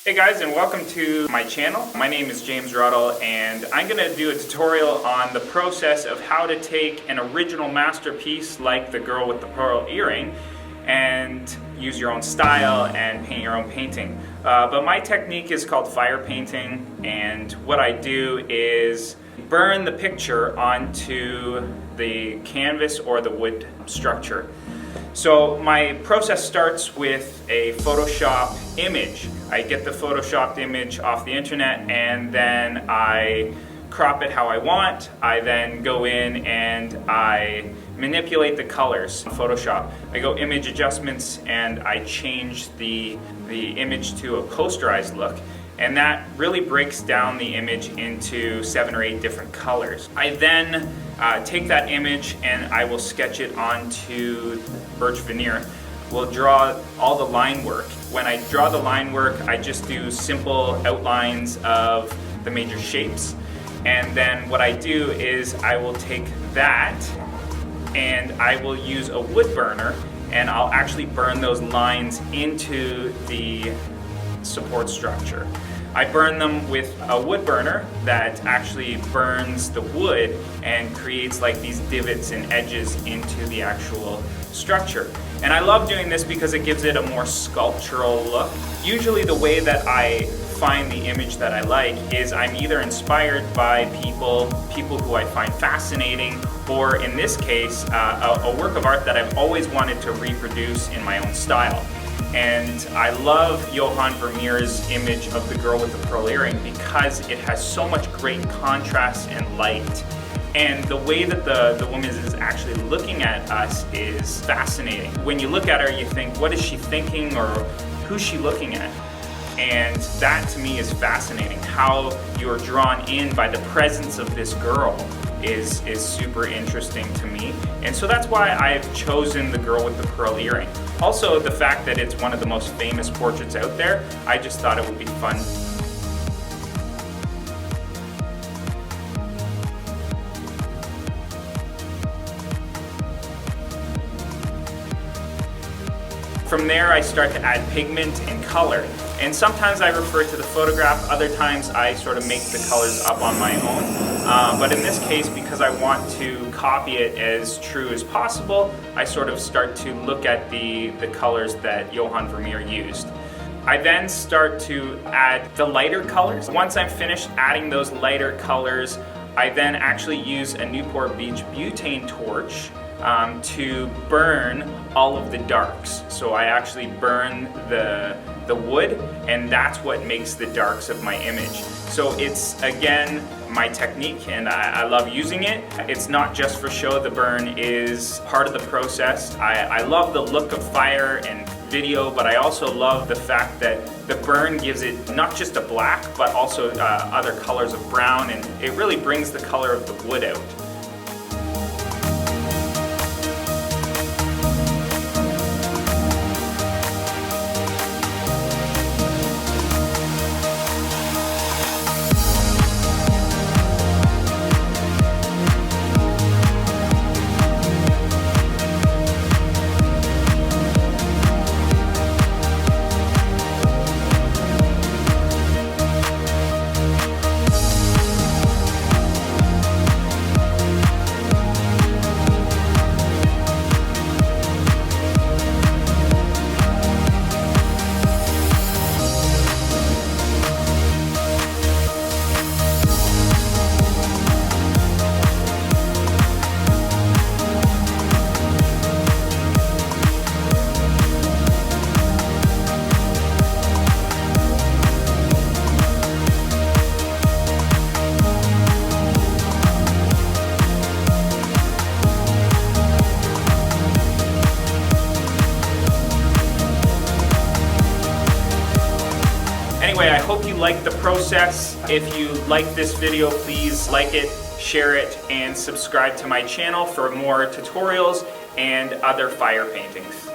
Hey guys, and welcome to my channel. My name is James Ruddle, and I'm going to do a tutorial on the process of how to take an original masterpiece like the girl with the pearl earring and use your own style and paint your own painting. But my technique is called fire painting, and what I do is burn the picture onto the canvas or the wood structure. So my process starts with a Photoshop image. I get the Photoshopped image off the internet and then I crop it how I want. I then go in and I manipulate the colors in Photoshop. I go image adjustments and I change the image to a posterized look. And that really breaks down the image into 7 or 8 different colors. I then take that image and I will sketch it onto birch veneer. We'll draw all the line work. When I draw the line work, I just do simple outlines of the major shapes. And then what I do is I will take that and I will use a wood burner and I'll actually burn those lines into the support structure. I burn them with a wood burner that actually burns the wood and creates like these divots and edges into the actual structure. And I love doing this because it gives it a more sculptural look. Usually the way that I find the image that I like is I'm either inspired by people who I find fascinating, or in this case, a work of art that I've always wanted to reproduce in my own style. And I love Johannes Vermeer's image of the girl with the pearl earring because it has so much great contrast and light. And the way that the woman is actually looking at us is fascinating. When you look at her, you think, what is she thinking, or who's she looking at? And that to me is fascinating. How you're drawn in by the presence of this girl is super interesting to me. And so that's why I've chosen the girl with the pearl earring. Also, the fact that it's one of the most famous portraits out there, I just thought it would be fun. From there, I start to add pigment and color. And sometimes I refer to the photograph, other times I sort of make the colors up on my own. But in this case, because I want to copy it as true as possible, I sort of start to look at the colors that Johannes Vermeer used. I then start to add the lighter colors. Once I'm finished adding those lighter colors, I then actually use a Newport Beach butane torch to burn all of the darks. So I actually burn the wood, and that's what makes the darks of my image. So it's, again, my technique, and I love using it. It's not just for show. The burn is part of the process. I love the look of fire and video, but I also love the fact that the burn gives it not just a black, but also other colors of brown, and it really brings the color of the wood out. Anyway, I hope you liked the process. If you like this video, please like it, share it, and subscribe to my channel for more tutorials and other fire paintings.